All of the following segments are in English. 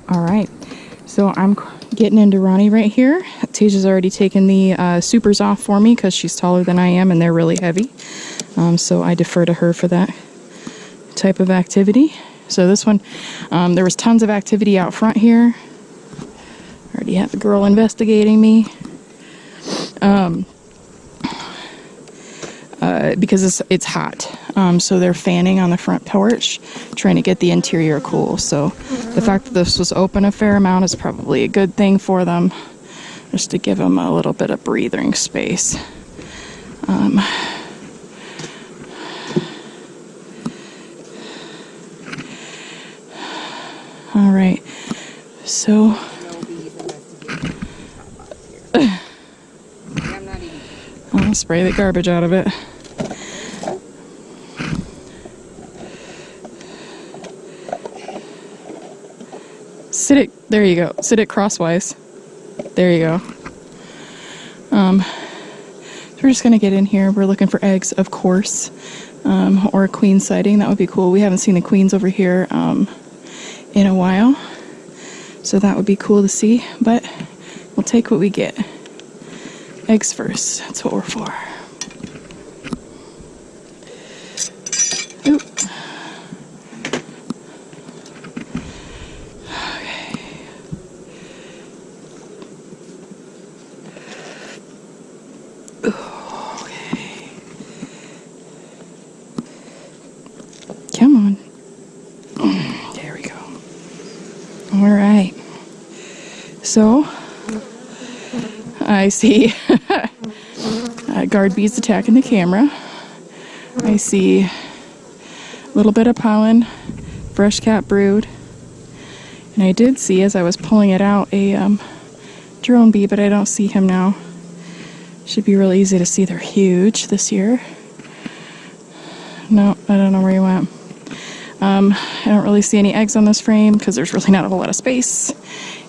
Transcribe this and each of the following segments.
All right, so I'm getting into Ronnie right here. Tasia's already taken the supers off for me because she's taller than I am and they're really heavy. So I defer to her for that type of activity. So this one, there was tons of activity out front here. Already have a girl investigating me. Because it's hot. So they're fanning on the front porch, trying to get the interior cool. So the fact that this was open a fair amount is probably a good thing for them, just to give them a little bit of breathing space. All right, so I'll spray the garbage out of it. Sit it, there you go. Sit it crosswise. There you go. So we're just gonna get in here. We're looking for eggs, of course, or a queen sighting. That would be cool. We haven't seen the queens over here in a while, so that would be cool to see, but we'll take what we get. Eggs first, that's what we're for. Oop. Okay. Come on. There we go. All right. So I see guard bees attacking the camera. I see a little bit of pollen, fresh cat brood, and I did see, as I was pulling it out, a drone bee, but I don't see him now. Should be really easy to see. They're huge this year. No, I don't know where he went. I don't really see any eggs on this frame because there's really not a whole lot of space.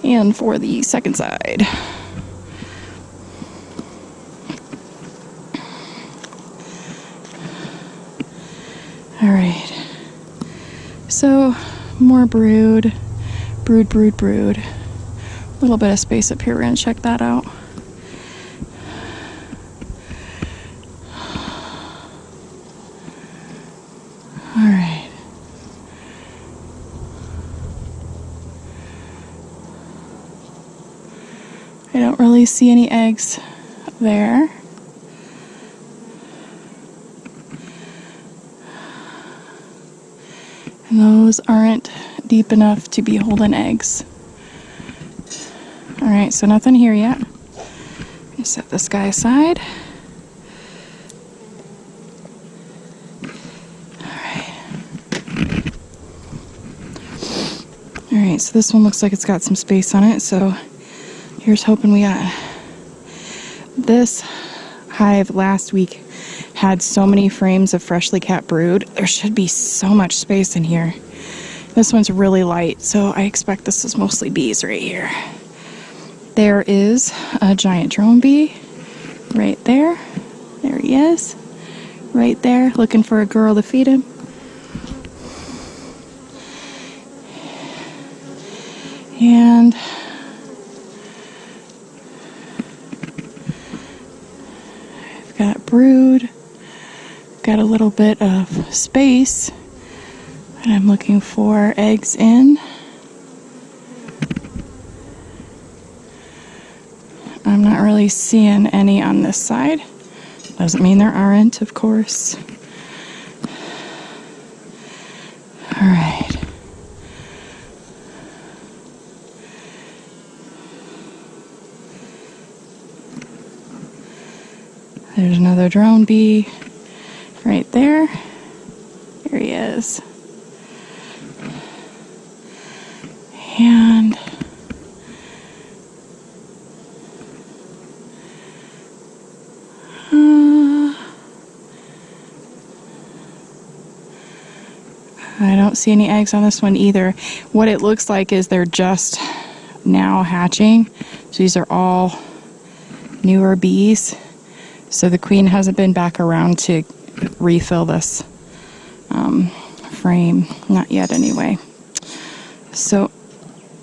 And for the second side, all right, so more brood, brood, brood, brood. A little bit of space up here. We're gonna check that out. All right. I don't really see any eggs there. And those aren't deep enough to be holding eggs. All right, so nothing here yet. Set this guy aside. All right, so this one looks like it's got some space on it, so here's hoping we got. This hive last week had so many frames of freshly capped brood. There should be so much space in here. This one's really light, so I expect this is mostly bees right here. There is a giant drone bee right there. There he is, right there, looking for a girl to feed him. And I've got brood, got a little bit of space that I'm looking for eggs in. I'm not really seeing any on this side. Doesn't mean there aren't, of course. All right. There's another drone bee right there. There he is. And I don't see any eggs on this one either. What it looks like is they're just now hatching. So these are all newer bees. So the queen hasn't been back around to refill this frame. Not yet anyway. So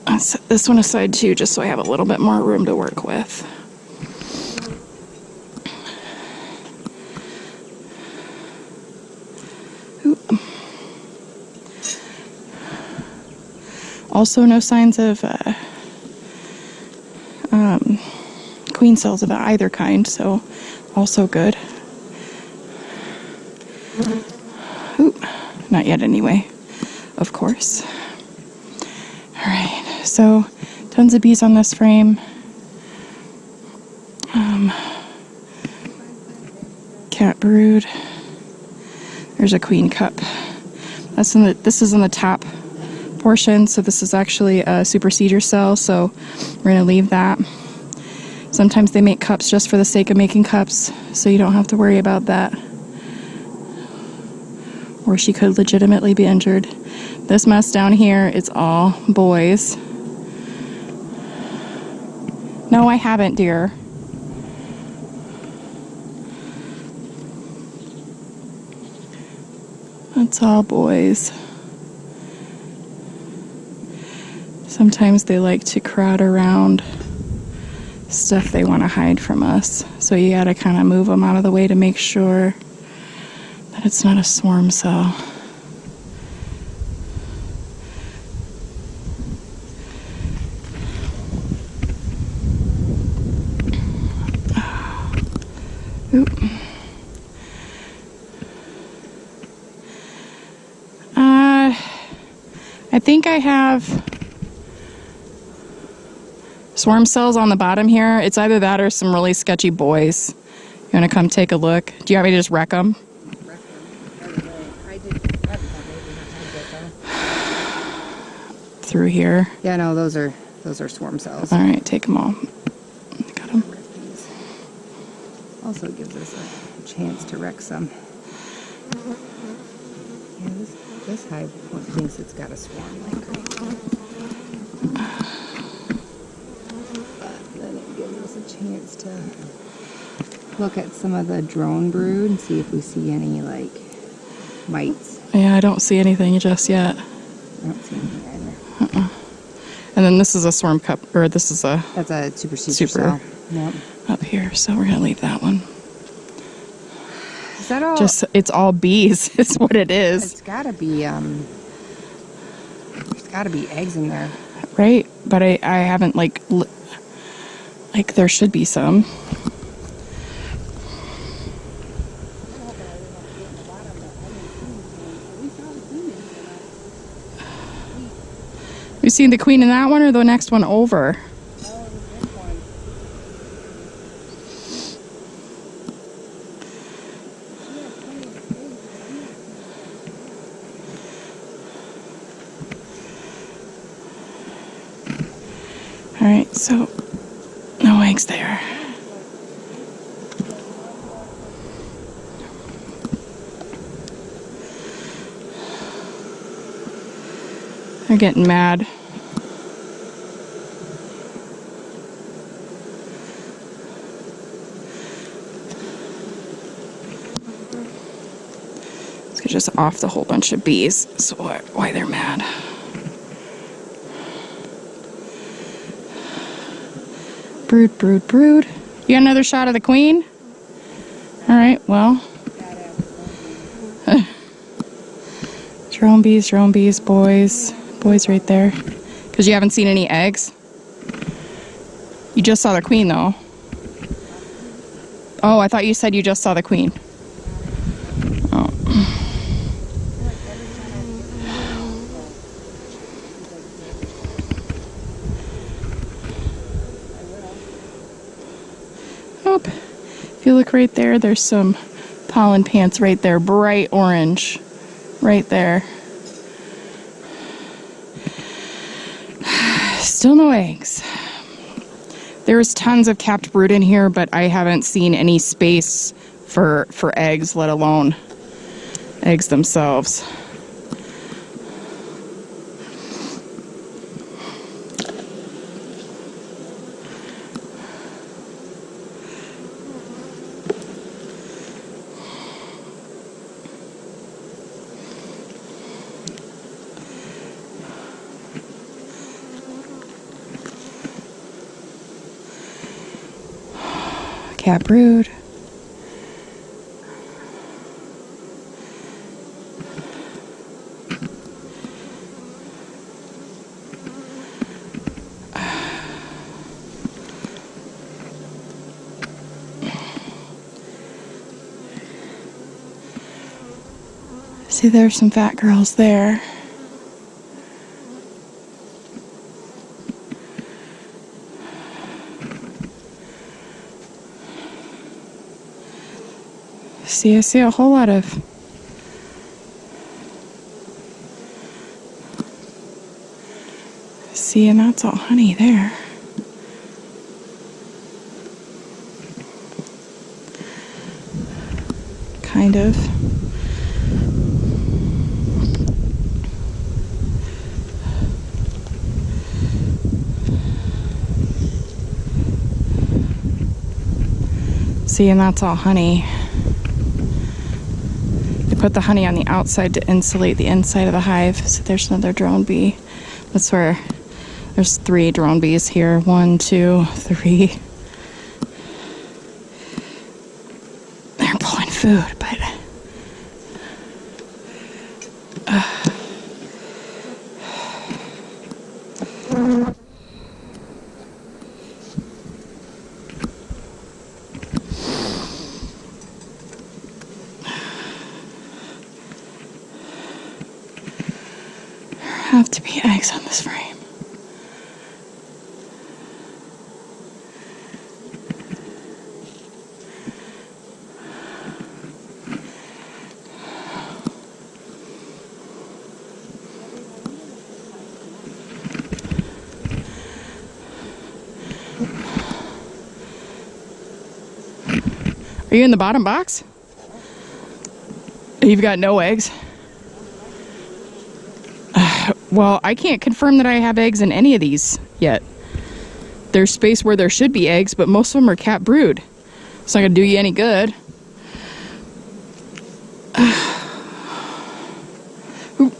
I'll set this one aside too, just so I have a little bit more room to work with. Oop. Also, no signs of queen cells of either kind, so also good. Oop. Not yet anyway, of course. All right, so tons of bees on this frame. Cat brood. There's a queen cup. This is in the top portion, so this is actually a supersedure cell, so we're going to leave that. Sometimes they make cups just for the sake of making cups, so you don't have to worry about that. Or she could legitimately be injured. This mess down here, it's all boys. No, I haven't, dear. It's all boys. Sometimes they like to crowd around stuff they want to hide from us. So you gotta kind of move them out of the way to make sure that it's not a swarm cell. Oop. I think I have swarm cells on the bottom here. It's either that or some really sketchy boys. You want to come take a look? Do you want me to just wreck them? Through here. Yeah, no, those are swarm cells. All right, take them all. Got them. Also gives us a chance to wreck some. Yeah, this hive thinks it's got a swarm like crazy. But then it gives us a chance to look at some of the drone brood and see if we see any like mites. Yeah, I don't see anything just yet. I don't see anything either. And then this is a swarm cup, or this is a That's a supersedure cell. Yep. up here, so we're gonna leave that one. Is that all? Just, it's all bees. It's what it is. It's gotta be there's gotta be eggs in there. Right? But I haven't like there should be some. You seen the queen in that one or the next one over? All right, so no eggs there. They're getting mad. Let's get just off the whole bunch of bees. So why they're mad. Brood, brood, brood. You got another shot of the queen? All right, well. Drone bees, boys. Boys right there. Because you haven't seen any eggs? You just saw the queen, though. Oh, I thought you said you just saw the queen. Oh. Oh, if you look right there, there's some pollen pants right there, bright orange, right there. Still no eggs. There's tons of capped brood in here, but I haven't seen any space for eggs, let alone eggs themselves. cat brood. See, there's some fat girls there. See, I see a whole lot of see, and that's all honey there. Kind of. See, and that's all honey. They put the honey on the outside to insulate the inside of the hive. So there's another drone bee. That's where there's 3 drone bees here. 1, 2, 3. They're pulling food, but have to be eggs on this frame. Are you in the bottom box? You've got no eggs? Well, I can't confirm that I have eggs in any of these yet. There's space where there should be eggs, but most of them are cat brood. It's not gonna do you any good. Oop.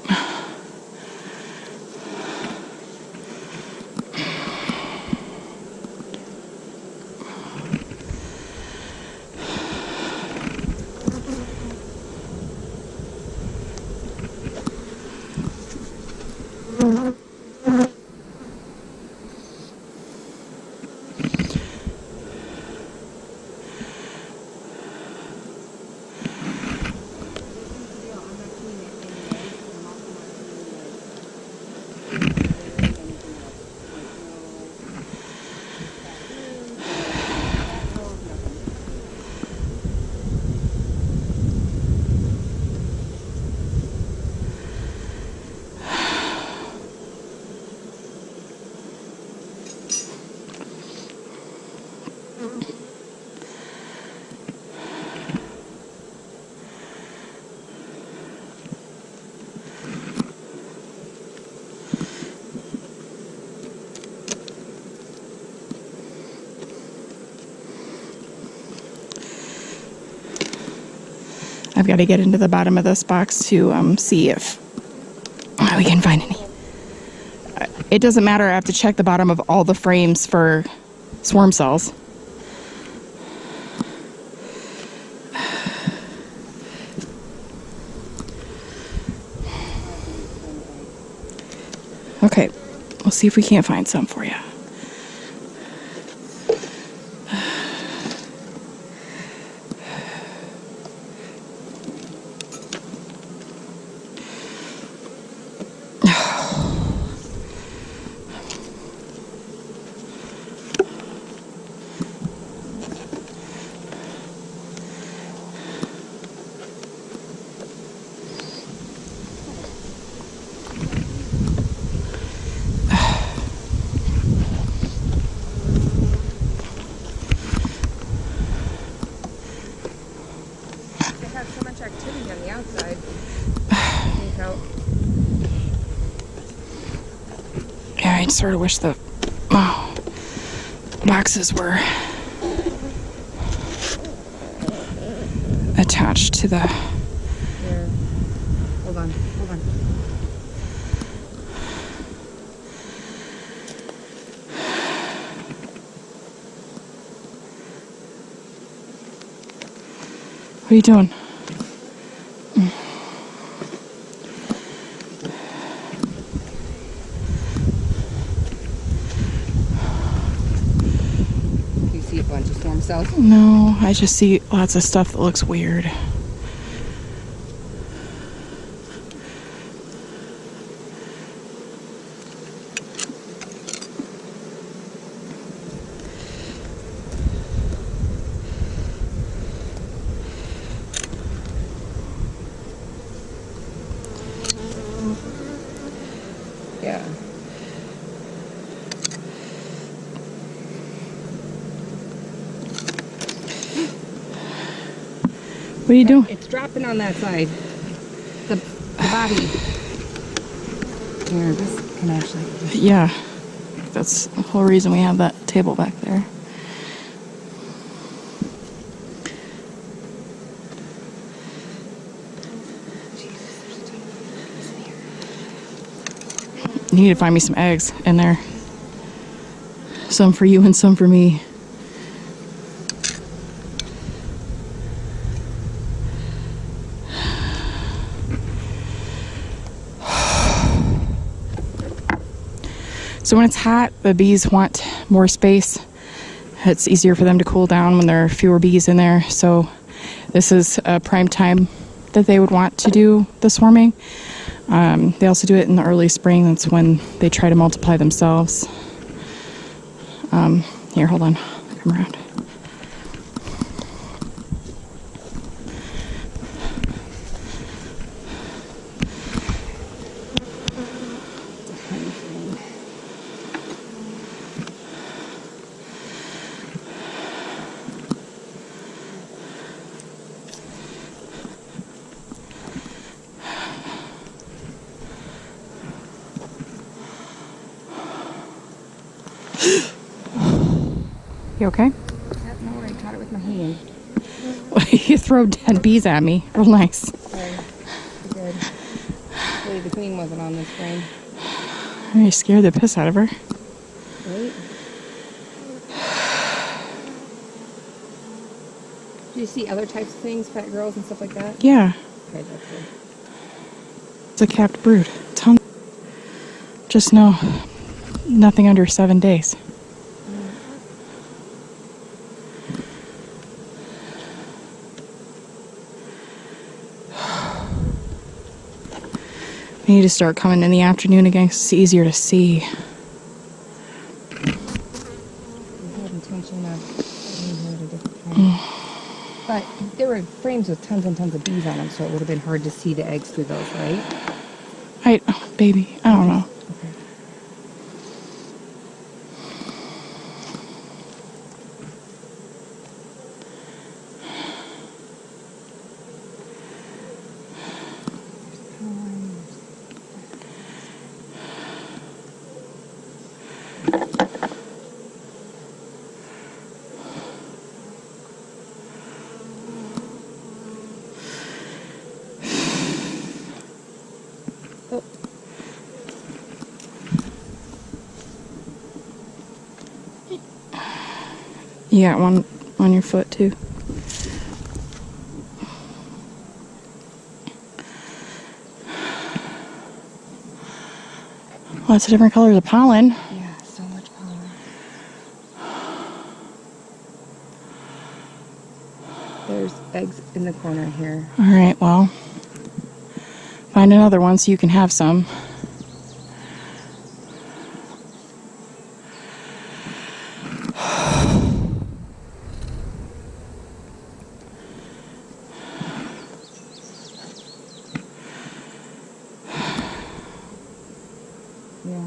I've got to get into the bottom of this box to see if we can find any. It doesn't matter. I have to check the bottom of all the frames for swarm cells. Okay, we'll see if we can't find some for you. Activity on the outside. Yeah, I sort of wish the boxes were attached to the... Here. Hold on. What are you doing? Do you see a bunch of storm cells? No, I just see lots of stuff that looks weird. Yeah. What are you doing? It's dropping on that side. The body. Here, this can actually. Yeah, that's the whole reason we have that table back there. You need to find me some eggs in there. Some for you and some for me. So when it's hot, the bees want more space. It's easier for them to cool down when there are fewer bees in there. So this is a prime time that they would want to do the swarming. They also do it in the early spring. That's when they try to multiply themselves. Here, hold on. Come around. You okay? No, I caught it with my hand. You throw dead bees at me. Real nice. Sorry. Good. Hopefully the queen wasn't on this frame. You scared the piss out of her. Right? Do you see other types of things, fat girls and stuff like that? Yeah, Okay, that's good. it's a capped brood. Tons. Just no, nothing under 7 days. We need to start coming in the afternoon again 'cause it's easier to see. We had intention of getting here at a different time. But there were frames with tons and tons of bees on them, so it would have been hard to see the eggs through those, right? Baby, I don't know. Okay. Oh. You got one on your foot too. Lots of different colors of pollen. Yeah, so much pollen. There's eggs in the corner here. All right, well, find another one so you can have some. Yeah.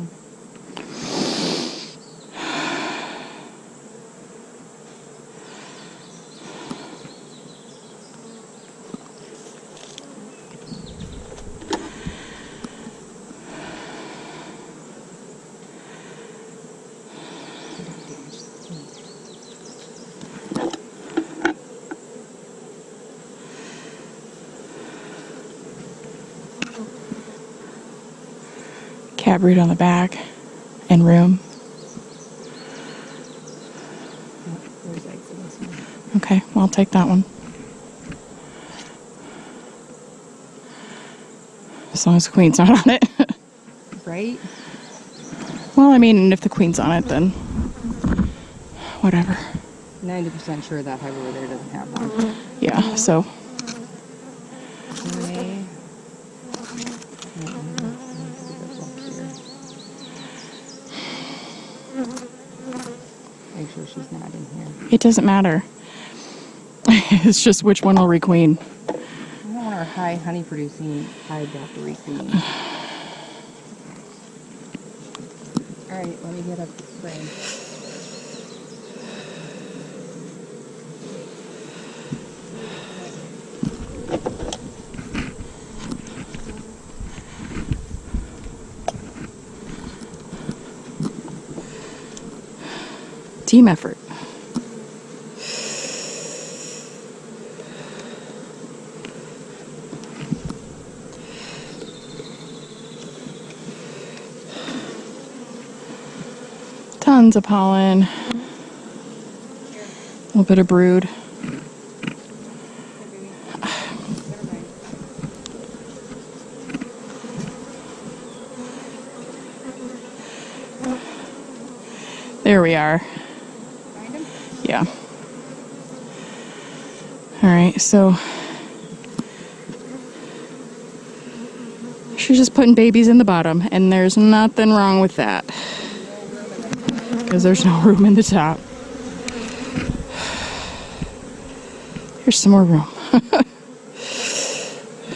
Cat brood on the back and room. There's eggs in this one. Okay, well, I'll take that one. As long as the queen's not on it. Right? Well, I mean, if the queen's on it, then whatever. 90% sure that hive over there doesn't have one. Yeah, so. Okay. Make sure she's not in here. It doesn't matter. It's just which one will requeen. I don't want our high honey producing hive to have to requeen. Alright, let me get a frame. Team effort. Tons of pollen. A little bit of brood. There we are. Find him? Yeah. All right, so she's just putting babies in the bottom, and there's nothing wrong with that. Because there's no room in the top. Here's some more room.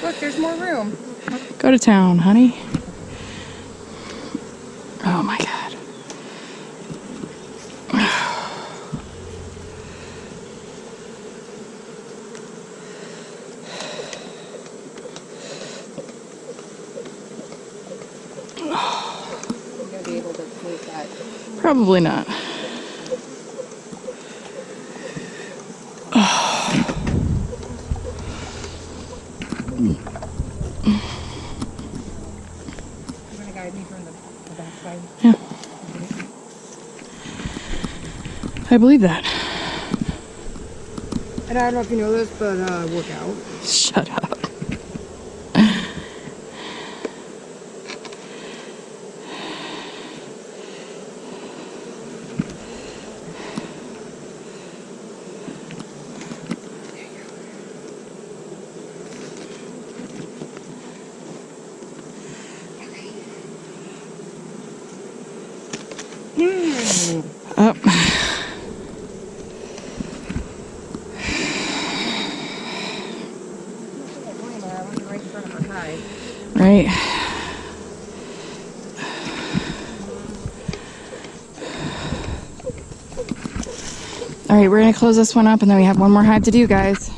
Look, there's more room. Go to town, honey. Oh my God. You're going to be able to take that. Probably not. You're going to guide me from the back side? Yeah. I believe that. And I don't know if you know this, but work out. Shut up. Up. Right in front of our hive. Right. All right, we're gonna close this one up, and then we have one more hive to do, guys.